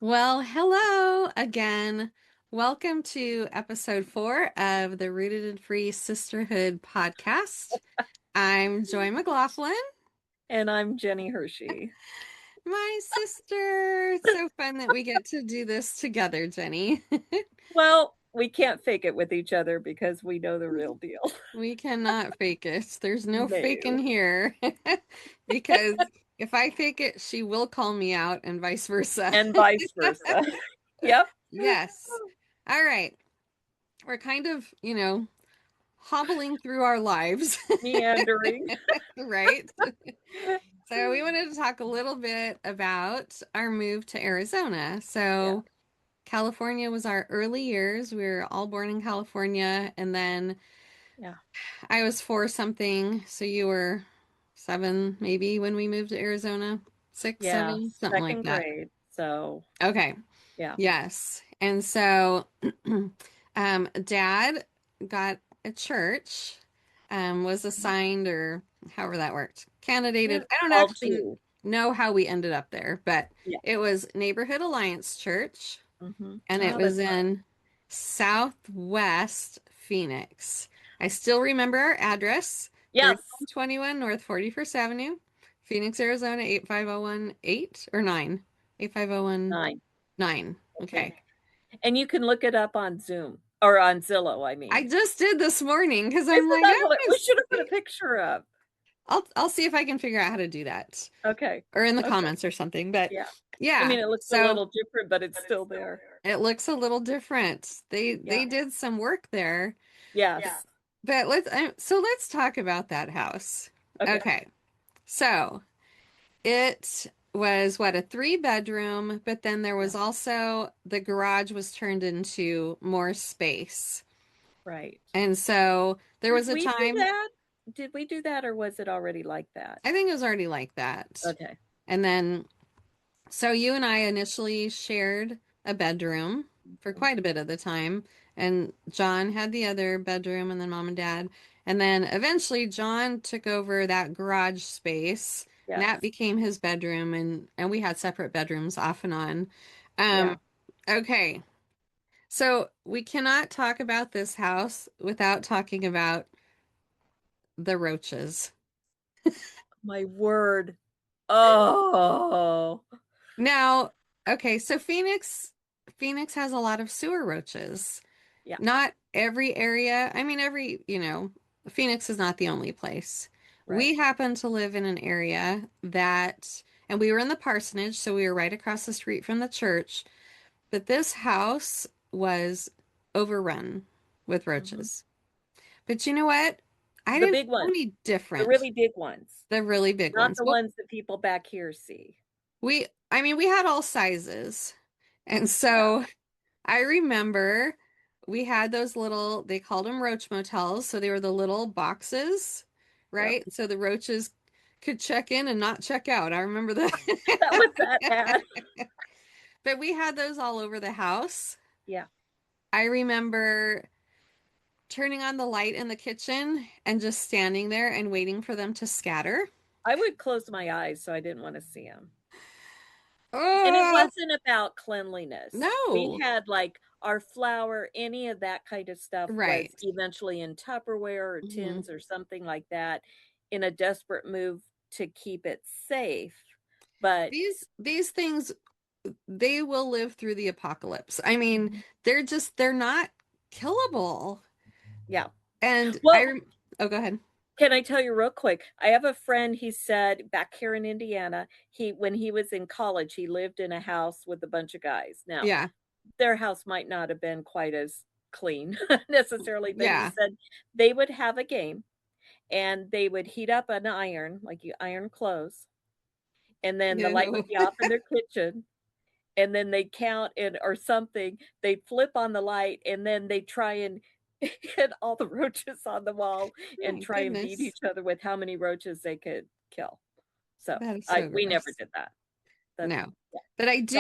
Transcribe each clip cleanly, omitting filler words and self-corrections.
Well, hello again. Welcome to episode 4 of the Rooted and Free Sisterhood podcast. I'm Joy McLaughlin, And I'm Jenny Hershey. my sister. It's so fun that we get to do this together, Jenny. Well, we can't fake it with each other because we know the real deal. We cannot fake it. There's no faking No. here because if I fake it, she will call me out and vice versa. And vice versa. Yep. Yes. All right. We're kind of, hobbling through our lives, Meandering. right? So we wanted to talk a little bit about our move to Arizona. Yeah. So California was our early years. We were all born in California, and then Yeah. I was 4 something, so you were 7 maybe when we moved to Arizona. 6, Yeah. 7, something like Second that. grade. So, Okay. yeah. Yes. And so Dad got a church, was assigned or however that worked, Yeah. candidated. I don't All actually two. know how we ended up there, but Yeah. it was Neighborhood Alliance Church, and it Oh, was that's right. in Southwest Phoenix. I still remember our address, Yes. 3121 North 41st Avenue, Phoenix, Arizona 85018 or 9. 85019. 9. Okay. Okay. And you can look it up on Zoom or on Zillow, I I mean. just did this morning because I'm Isn't like, that I what want we to should have put a see. picture up? I'll see if I can figure out how to do that Okay. or in the Okay. comments or something. But Yeah. I yeah, mean, it looks a so little different, but it's still there. it looks a little different. They Yeah. did some work there, Yes. but let's talk about that house. Okay. Okay, so it was what, a 3 bedroom, but then there Yeah. was also the garage was turned into more space, Right. and so there Did was a we do time. that? Did we do that or was it already like that? I think it was already like that. Okay. And then, so you and I initially shared a bedroom for Mhm. quite a bit of the time, and John had the other bedroom, and then mom and dad. And then eventually John took over that garage space, and that Yes. became his bedroom, and we had separate bedrooms off and on. Um, Yeah. okay. So we cannot talk about this house without talking about the roaches. My word. Oh. Now, okay, so Phoenix has a lot of sewer roaches. Yeah. Not every area. I mean, Phoenix is not the only place. Right. We happen to live in an area that, and we were in the parsonage, so we were right across the street from the church, but this house was overrun with Hmm. roaches. But you know what? I The didn't big feel ones. any The different. really big ones. The really big Not ones. the Well, ones that people back here see. I mean, we had all sizes. And Yeah. so I remember we had those little, they called them roach motels. So they were the little boxes, Yep. right? So the roaches could check in and not check out. I remember That was that that. bad. But we had those all over the house. Yeah. I remember turning on the light in the kitchen and just standing there and waiting for them to scatter. I would close my eyes so I didn't want to see them. And it Oh, wasn't about cleanliness. We no. had like our flour, any of that kind of stuff was Right. eventually in Tupperware or Mhm. tins or something like that in a desperate move to keep it safe. But These things, they will live through the apocalypse. I mean, Mhm. they're not killable. Yeah. And Well, oh, go ahead. can I tell you real quick? I have a friend, he said back here in Indiana, he when he was in college, he lived in a house with a bunch of guys. Now, Yeah. their house might not have been quite as clean necessarily, but he Yeah. said they would have a game and they would heat up an iron, like you iron clothes, and then the light No. would be off in their kitchen, and then they'd count it or something. They'd flip on the light, and then they'd try and hit all the roaches on the wall Oh and my try and beat goodness. each other with how many roaches they could kill. So, That is I so we never gross. did that. That's No. yeah, But that's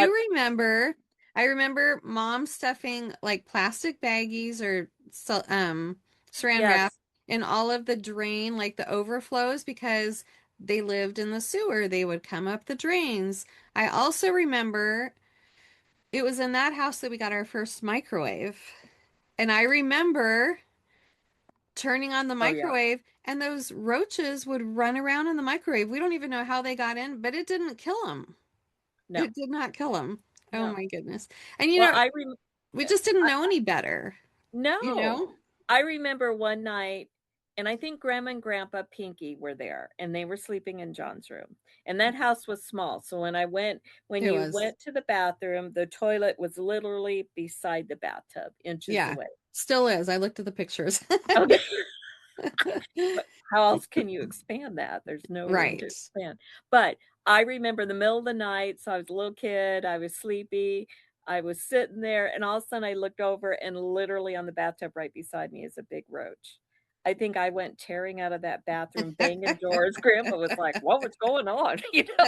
I remember mom stuffing like plastic baggies or saran wrap yes. in all of the drain, like the overflows, because they lived in the sewer. They would come up the drains. I also remember it was in that house that we got our first microwave. And I remember turning on the Oh yeah. microwave and those roaches would run around in the microwave. We don't even know how they got in, but it didn't kill them. No. It did not kill them. Oh No. my goodness. And Well, we just didn't I know any better, you no. know? I remember one night, and I think Grandma and Grandpa Pinky were there, and they were sleeping in John's room. And that house was small. So when It you was. went to the bathroom, the toilet was literally beside the bathtub, inches Yeah, away. still is. I looked at the pictures. Okay. But how else can you expand that? There's no room to Right. expand. But I remember the middle of the night, so I was a little kid, I was sleepy, I was sitting there, and all of a sudden I looked over and literally on the bathtub right beside me is a big roach. I think I went tearing out of that bathroom, banging doors. Grandpa was like, "What was going on?" You know,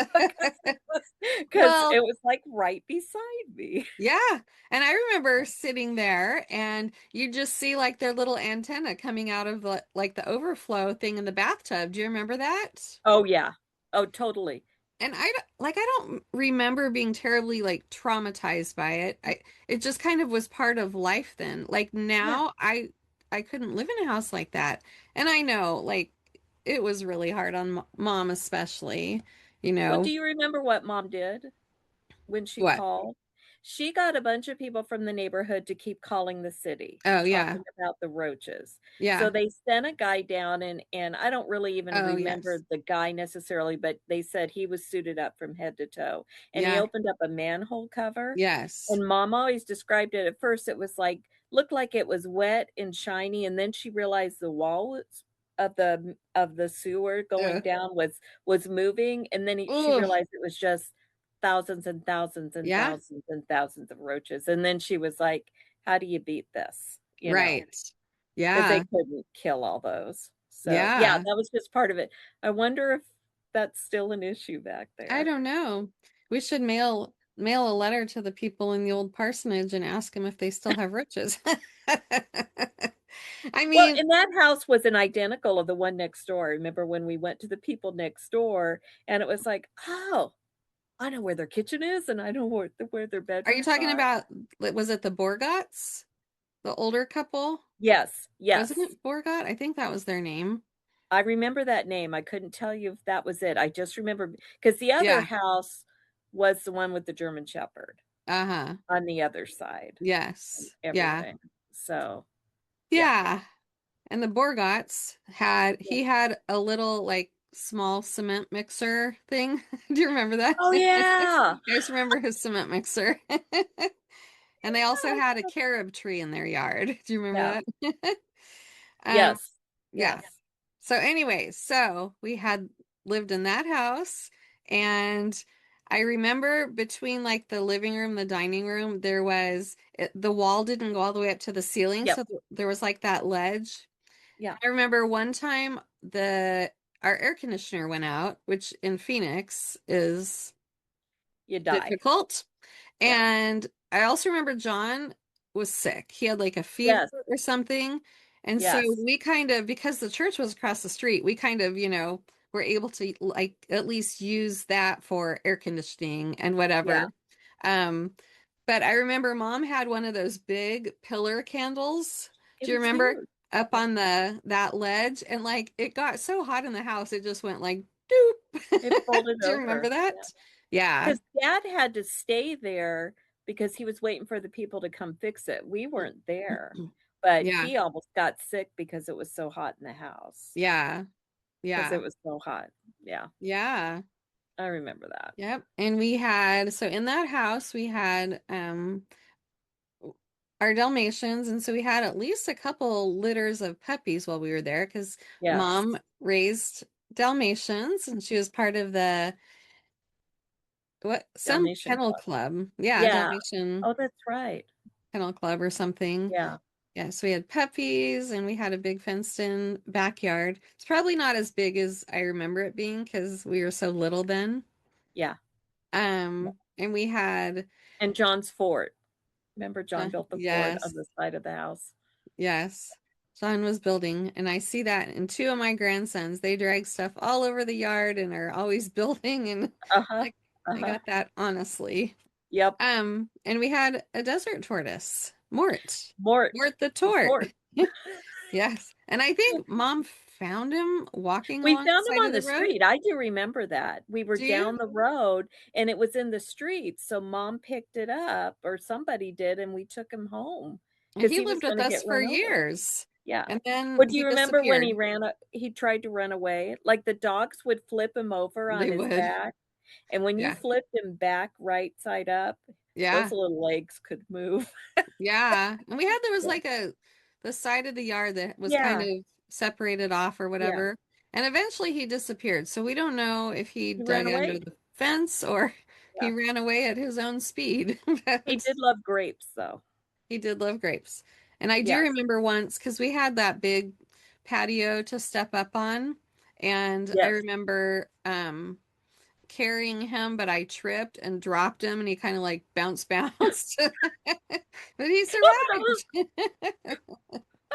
because Well, it was like right beside me. yeah. And I remember sitting there and you just see like their little antenna coming out of the overflow thing in the bathtub. Do you remember that? Oh yeah. Oh, totally. And I don't remember being terribly like traumatized by it. It just kind of was part of life then. Like Yeah. now I couldn't live in a house like that. And I know like it was really hard on mom especially, you Well, do know. you remember what mom did when she What? called? She got a bunch of people from the neighborhood to keep calling the city, Oh yeah. talking about the roaches. So Yeah. they sent a guy down and I don't really even Oh remember yes. the guy necessarily, but they said he was suited up from head to toe. And he Yeah. opened up a manhole cover. Yes. And mom always described it at first, it was like looked like it was wet and shiny, and then she realized the of the sewer going Ugh. down was moving, and then she Ugh. realized it was just thousands and thousands and Yeah. thousands and thousands of roaches, and then she was like, "How do you beat this?" You know, Right. because they Yeah. couldn't kill all those. So, yeah, Yeah. that was just part of it. I wonder if that's still an issue back I there. don't know. We should mail a letter to the people in the old parsonage and ask them if they still have riches. I Well, mean, and that house was an identical of the one next door. Remember when we went to the people next door, and it was like, "Oh, I know where their kitchen is, and I know where their are you bedrooms talking are." about, was it the Borgats? The older couple? Yes, Wasn't yes. it Borgat? I think that was their name. I remember that name. I couldn't tell you if that was it. I just remember because the other Yeah. house was the one with the German Shepherd Uh-huh. on the other side and Yes. Yeah. everything. So, yeah. Yeah. And the Borgats had, Yeah. he had a little like small cement mixer thing. Do you remember that? Oh, I yeah. just remember his cement mixer. And they also had a carob tree in their yard. Do you Yeah. remember that? Um, Yes. yeah. Yes. So anyways, so we had lived in that house and I remember between like the living room, the dining room, the wall didn't go all the way up to the ceiling, Yep. so there was like that ledge. Yeah. I remember one time the our air conditioner went out, which in Phoenix is You die. difficult. Yeah. And I also remember John was sick. He had like a fever Yes. or something. And so Yes. we kind of, because the church was across the street, we kind of, were able to like at least use that for air conditioning and Yeah. whatever. Um, but I remember mom had one of those big pillar candles. It Do you was remember huge. up Yeah. on that ledge? And like it got so hot in the house, it just went like doop. It folded Do you remember over. Yeah. that? Yeah. Because Dad had to stay there because he was waiting for the people to come fix it. We weren't there, but Yeah. he almost got sick because it was so hot in the house. Yeah. Because it Yeah. was so hot. Yeah, Yeah. I remember that. Yep. And we had, so in that house we had our Dalmatians, and so we had at least a couple litters of puppies while we were there because Yes, mom raised Dalmatians and she was part of the some Dalmatian kennel Club. club. Yeah, Yeah. Dalmatian Oh, that's right. kennel club or something. Yeah, Yeah, so we had puppies and we had a big fenced-in backyard. It's probably not as big as I remember it being because we were so little then. yeah. And we had And John's fort. Remember John built the fort on yes, the side of the house? yes. John was building, and I see that in two of my grandsons. They drag stuff all over the yard and are always building, and Uh-huh. like I Uh-huh. got that honestly. Yep. And we had a desert tortoise, Mort. Mort. Mort the tort. Mort. Yes. And I think Mom found him walking We along the found him side on of the the road. street. I do remember that. We were Do you? down the road and it was in the street. So mom picked it up or somebody did and we took him home And because he he was lived with going to us get for run over. years. Yeah. And then Well, do he you remember when disappeared. he tried to run away? Like the dogs would flip him over on They his would. back. And when you Yeah. flipped him back right side up, those Yeah. little legs could move. Yeah. And we had, there was Yeah. like the side of the yard that was kind Yeah. of separated off or Yeah. whatever. And eventually he disappeared. So we don't know if he He ran dug under away. the fence or he Yeah. ran away at his own speed. He But did love grapes though. he did love grapes. And I do Yes. remember once because we had that big patio to step up on. And I Yes. remember carrying him, but I tripped and dropped him and he kind of like bounced. But he survived.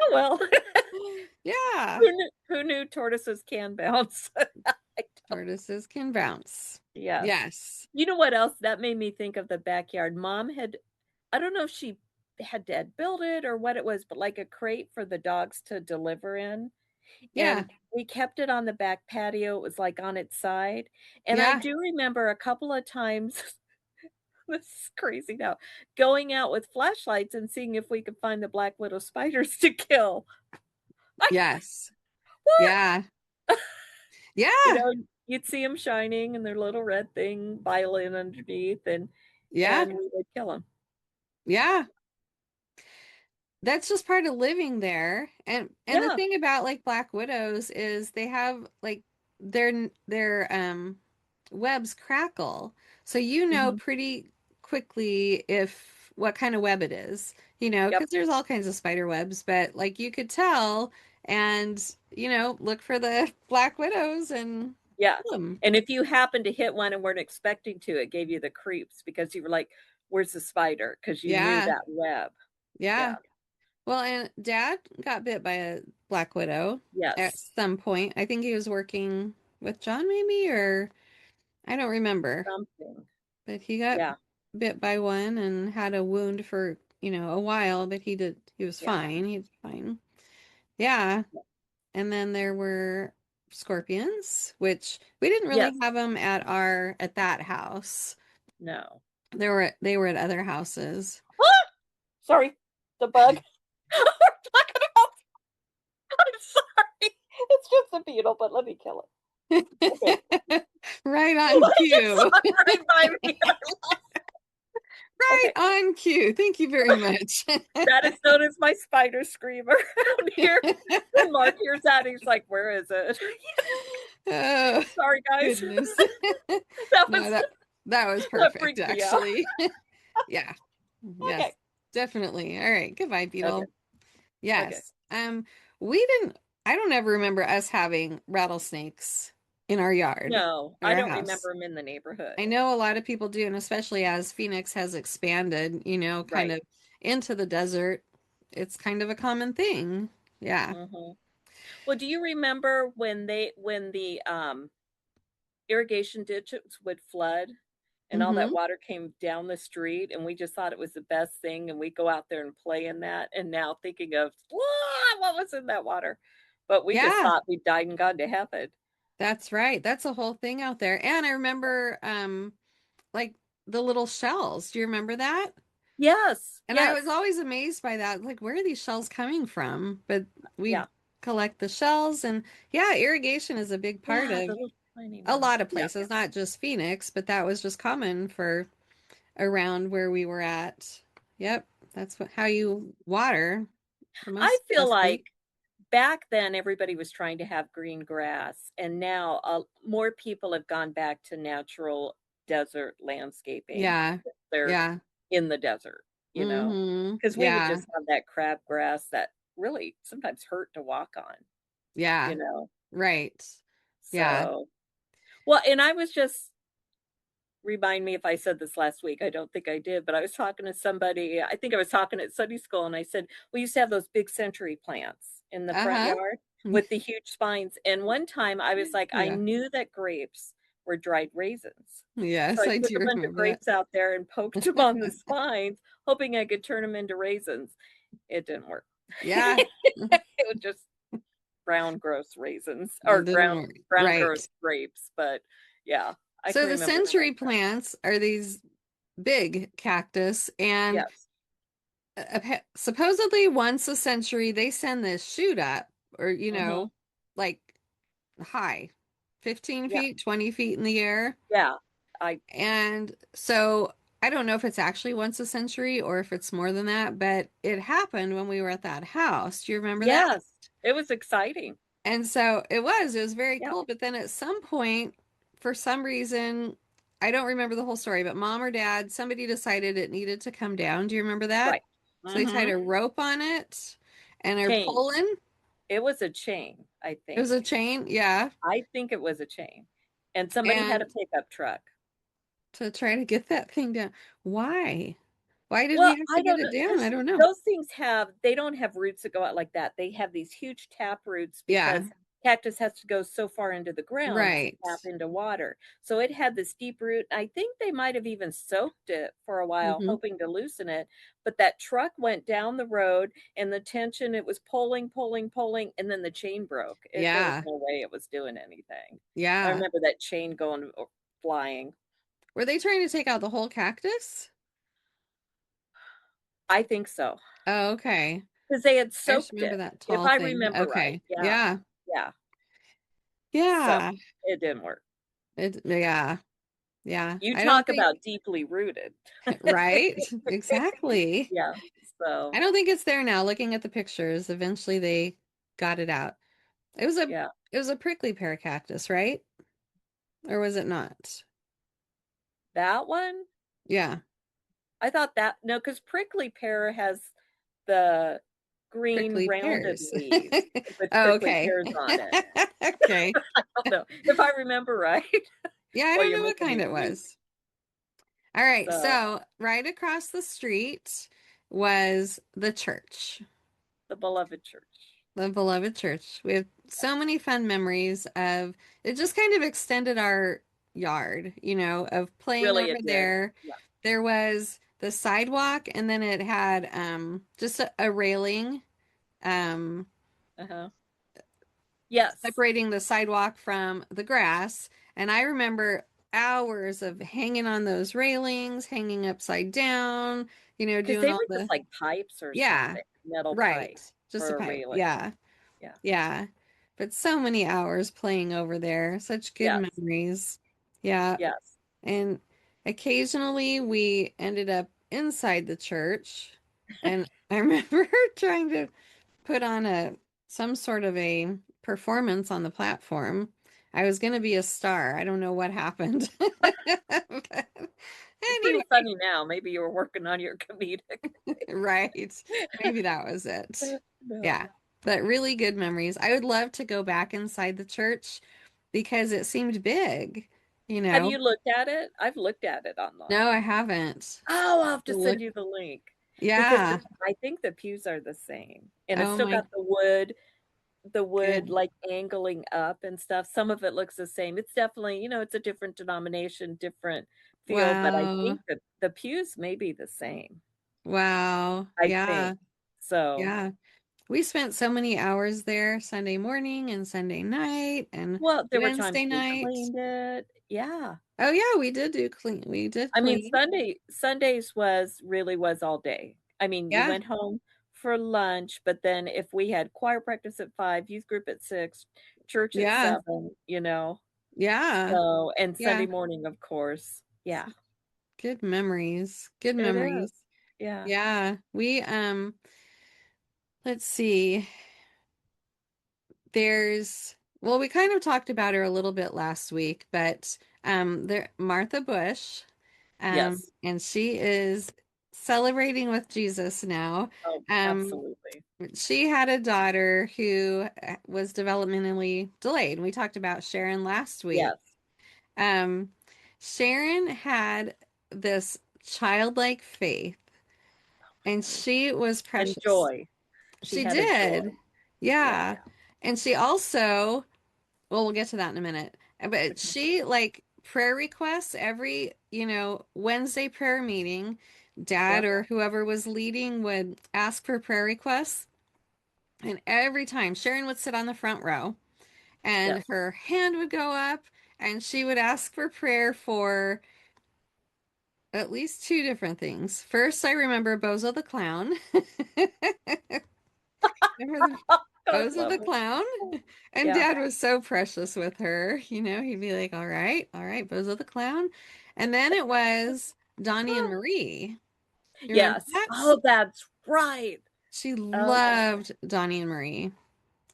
Oh well. Yeah. Who knew tortoises can bounce? I don't. Tortoises can bounce. Yes. Yes. You know what else? That made me think of the backyard. Mom had, I don't know if she had dad build it or what it was, but like a crate for the dogs to deliver in. Yeah. And we kept it on the back patio. It was like on its side. And I Yeah. do remember a couple of times, this is crazy now, going out with flashlights and seeing if we could find the black widow spiders to kill. I, Yes. what? Yeah. You Yeah. know, you'd see them shining and their little red thing violin underneath, Yeah. and we would kill them. Yeah. That's just part of living there. And the Yeah. thing about like black widows is they have like their webs crackle. So you know Mhm. pretty quickly if what kind of web it is, Yep. because there's all kinds of spider webs, but like you could tell and look for the black widows and Yeah. kill them. And if you happened to hit one and weren't expecting to, it gave you the creeps because you were like, "Where's the spider?" Because you knew Yeah. that web. Yeah. Yeah. Well, and Dad got bit by a black widow at Yes. some point. I think he was working with John, maybe, or I don't remember. Something. But he got Yeah. bit by one and had a wound for, a while, but he was Yeah. fine. He's fine. Yeah. And then there were scorpions, which we didn't really Yes. have them at that house. No. They were at other houses. Ah! Sorry. The bug. We're talking about. I'm sorry. It's just a beetle, but let me kill it. Okay. Right on I just saw cue. it right by me. Right Okay. on cue. Thank you very much. That is known as my spider screamer out here. When Mark hears that, he's like, "Where is it?" Oh, Sorry, guys. goodness. That No, was that was that perfect, freaked me out. actually. Yeah. Yes, Okay. definitely. All right. Goodbye, Okay. Beetle. Okay. Yes. We didn't, I don't ever remember us having rattlesnakes in our yard, No, at I our don't house. remember him in the neighborhood. I know a lot of people do, and especially as Phoenix has expanded, kind Right. of into the desert, it's kind of a common thing. Yeah. Hmm. Well, do you remember when the irrigation ditches would flood and all that Mm-hmm. water came down the street and we just thought it was the best thing and we go out there and play in that and now thinking of what was in that water, but we just Yeah. thought we died and gone to heaven. That's right. That's a whole thing out there. And I remember like the little shells. Do you remember that? Yes, And I was yes. always amazed by that. Like, where are these shells coming from? But we'd Yeah, collect the shells and yeah, irrigation is a big part yeah, of the little tiny a ones. lot of Yeah, places, not just Phoenix, but that was just common for around where we were at. Yep, that's how you water for I most of feel the state. like back then everybody was trying to have green grass and now more people have gone back to natural desert landscaping. Yeah. They're Yeah. in the desert, Mm-hmm. because we would Yeah. just have that crabgrass that really sometimes hurt to walk on, you Yeah. know. Right. Yeah. So, well, and I was just, remind me if I said this last week. I don't think I did, but I was talking to somebody. I think I was talking at Sunday school, and I said we used to have those big century plants in the front Uh-huh. yard with the huge spines. And one time I was like, I Yeah. knew that grapes were dried raisins. So Yes, I I took do a bunch of remember that. grapes out there and poked them on the spines, hoping I could turn them into raisins. It didn't work. Yeah. It was just brown gross raisins or It didn't work. brown Right. gross grapes. But yeah, I So can the remember century that. plants are these big cactus, and Yes. supposedly once a century they send this shoot up, or Hmm. like high, 15 Yeah. feet, 20 feet in the air. Yeah. I And so I don't know if it's actually once a century or if it's more than that, but it happened when we were at that house. Do you remember that? yes. It was exciting. And so it was very Yeah. cool. But then at some point, for some reason, I don't remember the whole story, but mom or dad, somebody decided it needed to come down. Do you remember that? Right. So they tied Hmm. a rope on it and are Chain. pulling. It was a chain, I It was a think. chain, yeah. I think it was a chain. And somebody had a And pickup truck. to try to get that thing down. Why? Why did we Well, have to I get don't it know down? I because don't know. those things have they don't have roots that go out like that. They have these huge tap roots Yeah, because cactus has to go so far into the ground to right. tap into water. So it had this deep root. I think they might have even soaked it for a while, Hmm. hoping to loosen it. But that truck went down the road and the tension, it was pulling, pulling, pulling, and then the chain broke. There was Yeah, no way it was doing anything. I yeah. remember that chain going flying. Were they trying to take out the whole cactus? I think so. Oh, okay. Because they had I just soaked remember it, that if tall I thing. remember right. Okay. Yeah, Yeah. yeah. So, Yeah. it didn't work. Yeah. Yeah. You I don't talk think, about deeply rooted. right? Exactly. Yeah, I so, don't think it's there now. Looking at the pictures, eventually they got it out. It was a yeah. it was a prickly pear cactus, right? Or was it not? That one, Yeah. I thought that no, because prickly pear has the green Prickly rounded pears. leaves with Oh, prickly okay. pears on it. Okay. I don't know if I remember right. Yeah, I Well, don't you're know what making kind me it think. was. All right, So, so right across the street was the church, the beloved church. the beloved church. We have so many fun memories of it, just kind of extended our yard, of playing Really, over it did. there. Yeah. There was the sidewalk, and then it had just a railing um Uh-huh. Yes. separating the sidewalk from the grass. And I remember hours of hanging on those railings, hanging upside down, Because doing they all were just the, like pipes or yeah, something, metal right. pipe Just a for a pipe. railing. Yeah. Yeah. Yeah. But so many hours playing over there. Such good Yes. memories. Yeah. Yes. And occasionally we ended up inside the church. And I remember trying to put on a some sort of a performance on the platform. I was going to be a star. I don't know what happened. But It's anyway, pretty funny now. Maybe you were working on your comedic. right. Maybe that was it. No. Yeah. But really good memories. I would love to go back inside the church because it seemed big, you Have know. you looked at it? I've looked at it No, online. I haven't. Oh, I'll have to Look. send you the link because Yeah. I think the pews are the same, and it's Oh still my got the wood good. like angling up and stuff. Some of it looks the same. It's definitely, it's a different denomination, different feel, but I Wow. think that the pews may be the same. Wow. I Yeah. think so. Yeah. We spent so many hours there Sunday morning and Sunday night and Well, there were times Wednesday we night. cleaned it. Yeah. Oh yeah, we did do clean. We did I mean, clean. Sundays was all day. I mean, you Yeah. went home for lunch, but then if we had choir practice at 5, youth group at 6, church at Yeah. 7. Yeah. So, and Sunday Yeah. morning, of course. Yeah, Good memories. Good it is. memories. Yeah. Yeah. We let's see. We kind of talked about her a little bit last week, but there Martha Bush, Yes. and she is celebrating with Jesus now. Oh, Um, absolutely. she had a daughter who was developmentally delayed. We talked about Sharon last week. Yes. Um, Sharon had this childlike faith, and she was And precious. joy. She She had a joy. did. Yeah. Yeah. And she also, well, we'll get to that in a minute. But Okay. she like prayer requests every, Wednesday prayer meeting. Dad Yep. or whoever was leading would ask for prayer requests. And every time Sharon would sit on the front row and Yes. her hand would go up and she would ask for prayer for at least two different things. First, I remember Bozo the Clown. Remember the God Bozo love the her. Clown? And Yeah. Dad was so precious with her. He'd be like, all right, Bozo the Clown. And then it was Donnie and Marie. You remember Yes. that? Oh, that's right. She Oh, that's loved Donnie and Marie.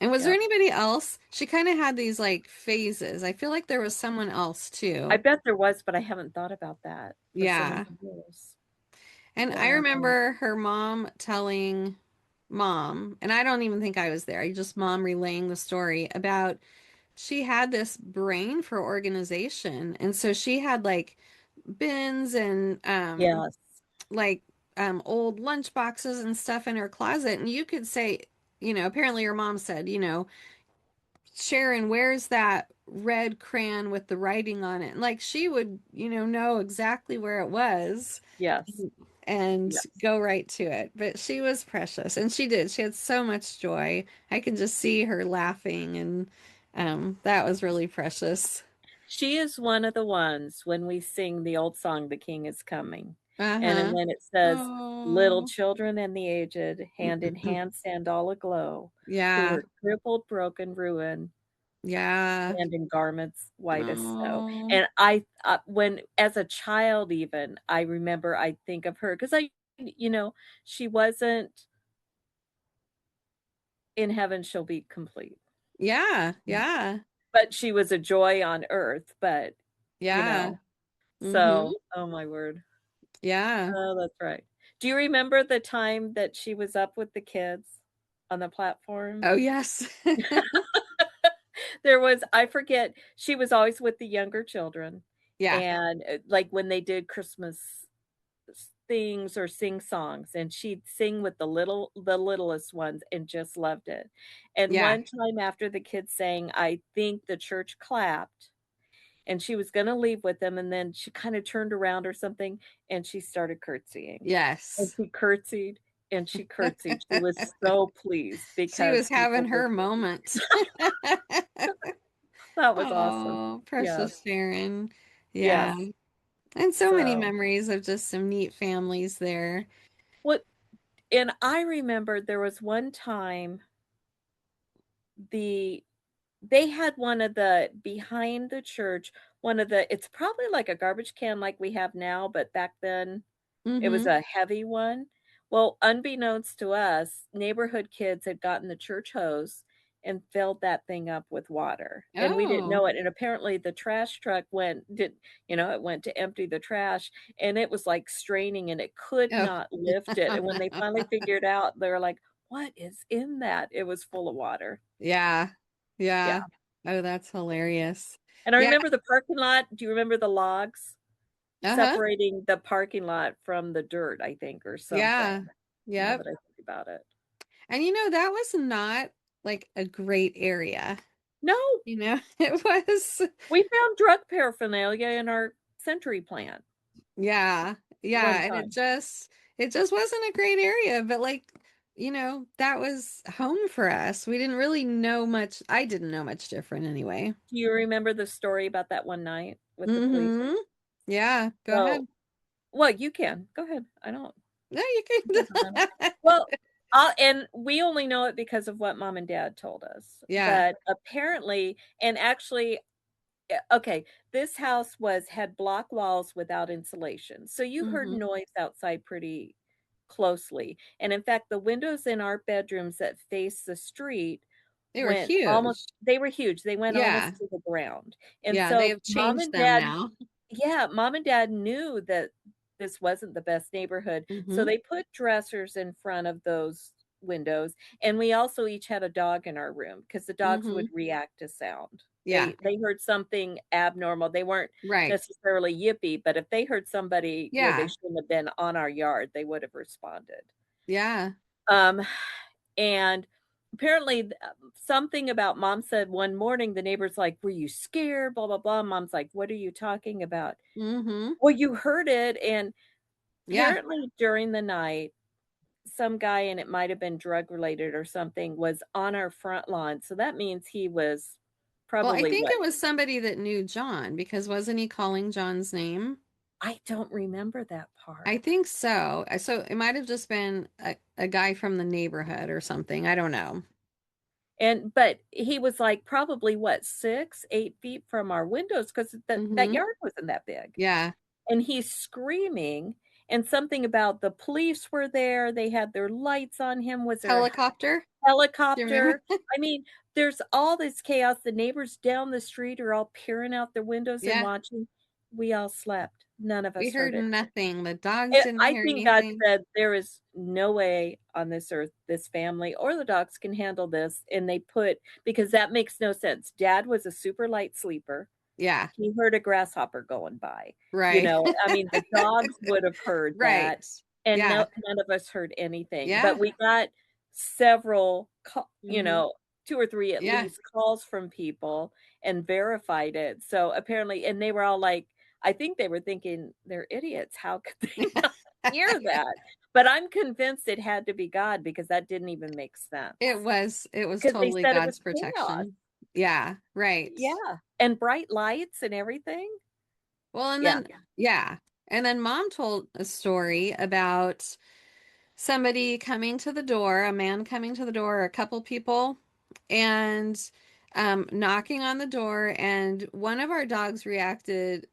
And was there yep. anybody else? She kind of had these like phases. I feel like there was someone else I too. bet there was, but I haven't thought about that for so many Yeah. years. And I Wow. remember her mom telling mom, and I don't even think I was there. I just mom relaying the story about she had this brain for organization. And so she had like bins and Yes. like old lunch boxes and stuff in her closet. And you could say, apparently your mom said, Sharon, where's that red crayon with the writing on it? And like she would, know exactly where it was Yes. and Yes. go right to it. But she was precious and she did. She had so much joy. I can just see her laughing and that was really precious. She is one of the ones when we sing the old song, "The King is Coming," and then Uh-huh. when it says, "Little Oh. children and the aged, hand in hand stand all aglow, who Yeah. were crippled, broken, ruined, Yeah. and in garments white as snow." Oh. And when as a child even, I remember I think of her because you know, she wasn't in heaven she'll be complete. Yeah. Yeah. But she was a joy on earth, but, you Yeah. know, Mm-hmm. so oh my word. Yeah. Oh, that's right. Do you remember the time that she was up with the kids on the platform? Oh, yes. There was I forget, she was always with the younger children, Yeah. and, like, when they did Christmas things or sing songs, and she'd sing with the littlest ones and just loved it. And Yeah. one time after the kids sang, I think the church clapped, and she was gonna leave with them, and then she kinda turned around or something, and she started curtsying. And Yes. she curtsied, and she curtsied. She was so pleased She was because having people were her moment. that was awesome. Oh, Yes, precious Sharon. Yeah. yes. And so many So, memories of just some neat families there. what and I remember there was one time the they had one of the behind the church, one of the it's probably like a garbage can like we have now, but back then it was Mm-hmm. a heavy one. Well, unbeknownst to us, neighborhood kids had gotten the church hose and filled that thing up with water, and we didn't Oh. know it, and apparently the trash truck it went to empty the trash, and it was, like, straining, and it could Oh. not lift it, and when they finally figured out, they were like, "What is in that?" It was full of water. Yeah. Yeah, Yeah. Oh, that's hilarious. and I Yeah. remember the parking lot. Do you remember the logs Uh-huh. separating the parking lot from the dirt, I think, or something, Yeah. now Yep. that I think about it? And that was not like a great area. No, It was. we found drug paraphernalia in our Century plant Yeah. one Yeah, and it time. just it just wasn't a great area, but like, that was home for us. We didn't really know much. I didn't know much different anyway. Do you remember the story about that one night with the police? Mm-hmm. Yeah, go So ahead. well, you can. Go ahead. I don't No, you it doesn't matter. can. Well, and we only know it because of what mom and dad told us, Yeah. but apparently and actually okay, this house had block walls without insulation, so you heard Mm-hmm. noise outside pretty closely, and in fact, the windows in our bedrooms that face the street They were almost huge. they were huge, they went Yeah. almost to the ground, and Yeah, they so have changed them now. mom and dad knew that this wasn't the best neighborhood, so Mm-hmm. they put dressers in front of those windows, and we also each had a dog in our room because the dogs Mm-hmm. would react to sound. Yeah. They heard something abnormal. They weren't Right. necessarily yippy, but if they heard somebody where they Yeah. shouldn't have been on our yard, they would have responded. Yeah. Um, and apparently something about mom said one morning, the neighbor's like, "Were you scared?" Blah, blah, blah. Mom's like, "What are you talking about?" Mm-hmm. Well, you heard it. And Yeah. apparently during the night, some guy, and it might have been drug related or something, was on our front lawn. So that means he was Well, I probably think what? it was somebody that knew John because wasn't he calling John's name? I don't remember that I part. think so. So it might have just been a guy from the neighborhood or something. I don't know. And but he was like probably what, 6, 8 feet from our windows because that Mm-hmm. yard wasn't that big. Yeah. And he's screaming, and something about the police were there. They had their lights on him. Was there a Helicopter. Do you remember? helicopter? I mean, there's all this chaos. The neighbors down the street are all peering out their windows and Yeah. watching. We all slept. None of We us heard heard it. nothing. The dogs didn't I hear think God anything. said, "There is no way on this earth this family or the dogs can handle this," and they put, because that makes no sense. Dad was a super light sleeper. Yeah. He heard a grasshopper going by, Right. I mean, the dogs would have heard that, Right. and Yeah. none of us heard anything, but Yeah. we got several Mm-hmm. 2 or 3 at Yeah. least calls from people and verified it. So apparently, and they were all like, I think they were thinking, "They're idiots. How could they not hear that?" But I'm convinced it had to be God because that didn't even make sense. It was Because they totally said it God's was chaos. protection. Yeah, right. Yeah, and bright lights and everything. Well, and Yeah. then yeah. And then mom told a story about somebody coming to the door, a man coming to the door, a couple people, and knocking on the door, and one of our dogs reacted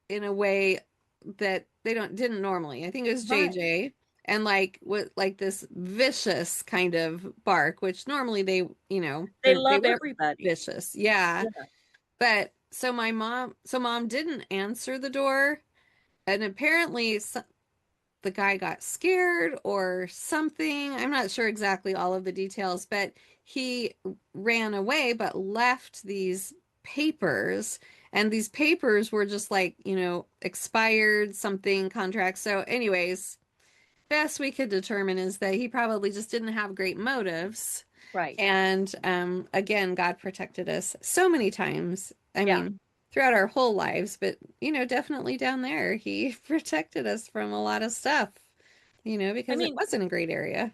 in a way that they don't didn't normally. I think it was Right. JJ, and like with like this vicious kind of bark, which normally They they love were everybody. vicious. Yeah. Yeah. But so mom didn't answer the door, and apparently the guy got scared or something. I'm not sure exactly all of the details, but he ran away but left these papers. And these papers were just like, expired something contracts. So, anyways, best we could determine is that he probably just didn't have great motives. Right. And again, God protected us so many times. I Yeah. mean, throughout our whole lives, but definitely down there, He protected us from a lot of stuff, I because it mean, wasn't a great area.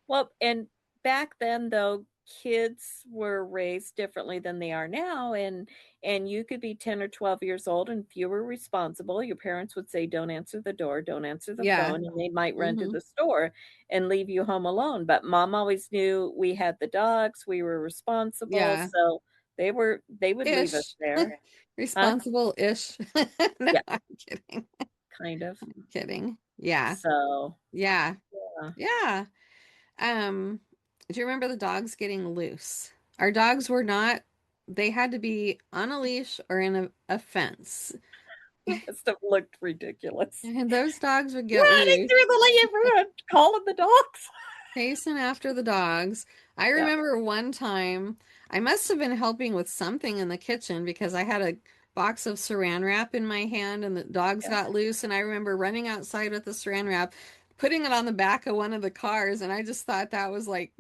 well, and back then though, kids were raised differently than they are now, and you could be 10 or 12 years old, and if you were responsible, your parents would say, "Don't answer the door, don't answer the Yeah. phone," and they might run to Mm-hmm. the store and leave you home alone. But mom always knew we had the dogs, we were responsible, Yeah. so they would leave us Ish. there. Huh? Responsible-ish. No, Yeah, I'm kidding. kind of. I'm kidding. Yeah. So, Yeah. yeah. Yeah. Do you remember the dogs getting loose? Our dogs were not, they had to be on a leash or in a fence. It must have looked ridiculous. And those dogs would get Running loose, through the neighborhood, calling the dogs. chasing after the dogs. I Yeah, remember one time I must have been helping with something in the kitchen because I had a box of saran wrap in my hand and the dogs yeah. got loose. And I remember running outside with the saran wrap, putting it on the back of one of the cars. And I just thought that was like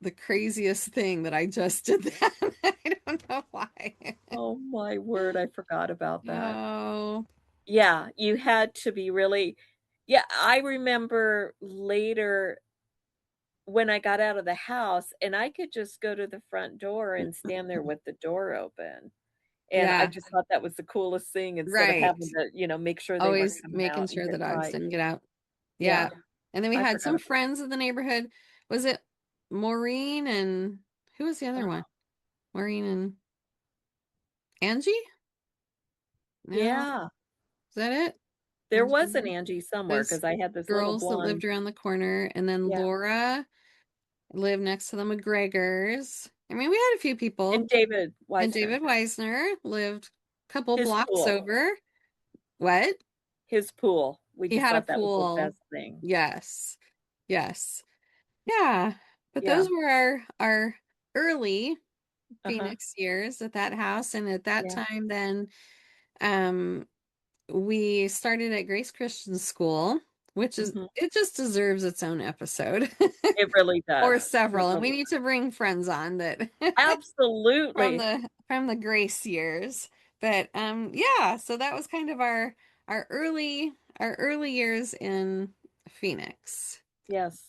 the craziest thing that I just did that. I don't know why. Oh my word, I forgot about that. Oh, Yeah, you had to be really. Yeah, I remember later when I got out of the house and I could just go to the front door and stand there with the door open. And I yeah, just thought that was the coolest thing instead of right. having to, make sure they weren't Always coming making out and sure the get dogs by. didn't get out. Yeah, Yeah. And then we I had forgot some about friends in the neighborhood. Was it Maureen and who was the other that. one? Maureen and Angie? No, Yeah, is that it? there Angie was an and Angie somewhere those because I had this little girls that blonde. lived around the corner. And then Yeah, Laura lived next to the McGregors. I mean, we had a few people. and David And Weisner, David Weisner lived a couple his blocks pool. over. What? His pool. We He just had a thought that was the pool. best thing. Yes. Yes. Yeah. But Yeah. those were our early Uh-huh. Phoenix years at that house. And at that Yeah. time, then um, we started at Grace Christian School, which is Mhm. it just deserves its own episode It really or does. It several. And we really need to bring friends on that absolutely. from the grace years. But yeah, so that was kind of our early years in Phoenix. Yes.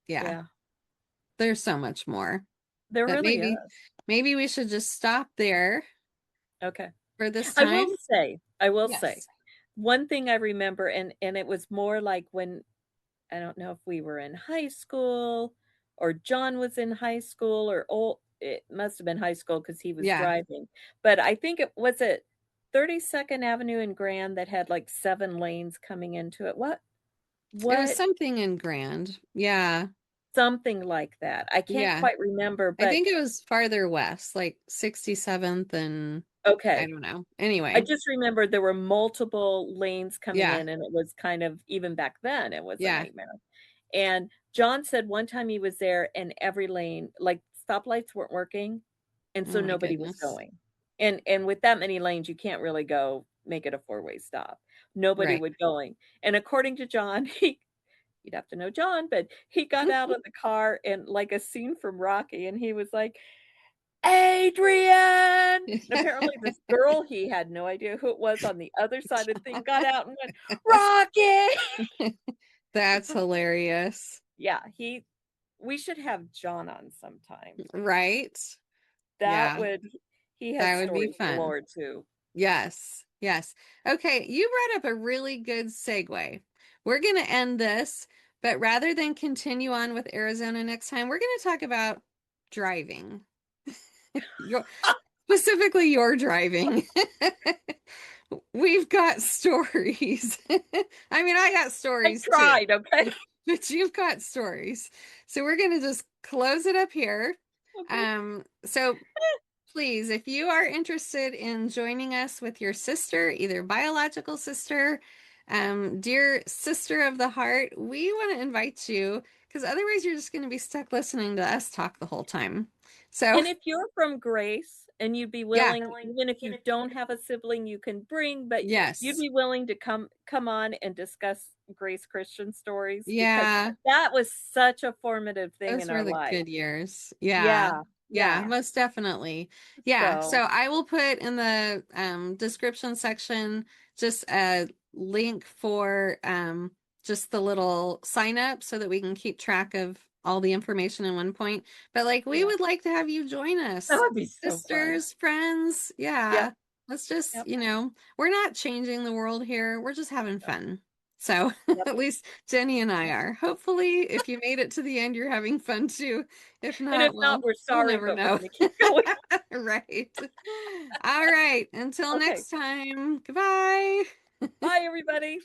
Yeah, Yeah. there's so much more. There But really is. maybe we should just stop there Okay. for this I time. will say, I will say, Yes. one thing I remember, and it was more like when I don't know if we were in high school or John was in high school or old, it must have been high school because he was Yeah. driving. But I think it was it 32nd Avenue in Grand that had like 7 lanes coming into it. It was What something in Grand. Yeah. something like that. I can't Yeah. quite remember, I but think it was farther west, like 67th and I okay. don't know. I Anyway. just remembered there were multiple lanes coming Yeah. in, and it was kind of even back then, it was a Yeah. nightmare. And John said one time he was there and every lane, like stoplights weren't working, and Oh so my nobody was goodness. going. And with that many lanes, you can't really go make it a four-way stop. Nobody Right. would going. And according to John, he you'd have to know John, but he got out of the car and like a scene from Rocky, and he was like, Adrian! And apparently this girl, he had no idea who it was on the other side of the thing, got out and went, Rocky! That's hilarious. Yeah, we should have John on sometime. Right? That Yeah, would he has that would be stories fun. galore too. Yes. Yes. Okay, you brought up a really good segue. We're going to end this, but rather than continue on with Arizona next time, we're going to talk about driving. Your, specifically your driving. We've got stories. I mean, I got I stories too, tried, okay? but you've got stories. So we're going to just close it up here. Okay. So please, if you are interested in joining us with your sister, either biological sister, dear sister of the heart, we want to invite you because otherwise you're just going to be stuck listening to us talk the whole time. So, And if you're from Grace and you'd be yeah, willing, even if you don't have a sibling you can bring, but you'd yes, be willing to come on and discuss Grace Christian stories because yeah. that was such a formative thing Those in were our the life. good years. Yeah. Yeah, Yeah, yeah. most definitely. Yeah. So So, I will put in the description section just a link for just the little sign up so that we can keep track of all the information in one point. But like we yeah. would like to have you join That us. would be so fun. Sisters, friends. Yeah. Yep, Let's just, yep, we're not changing the world here. We're just having no, fun. So yep, at least Jenny and I yep. are. Hopefully, if you made it to the end, you're having fun too. If And if not, not, well, we're we'll sorry, never but we're know. gonna keep going. Right. All right. Until Okay. next time. Goodbye. Bye, everybody.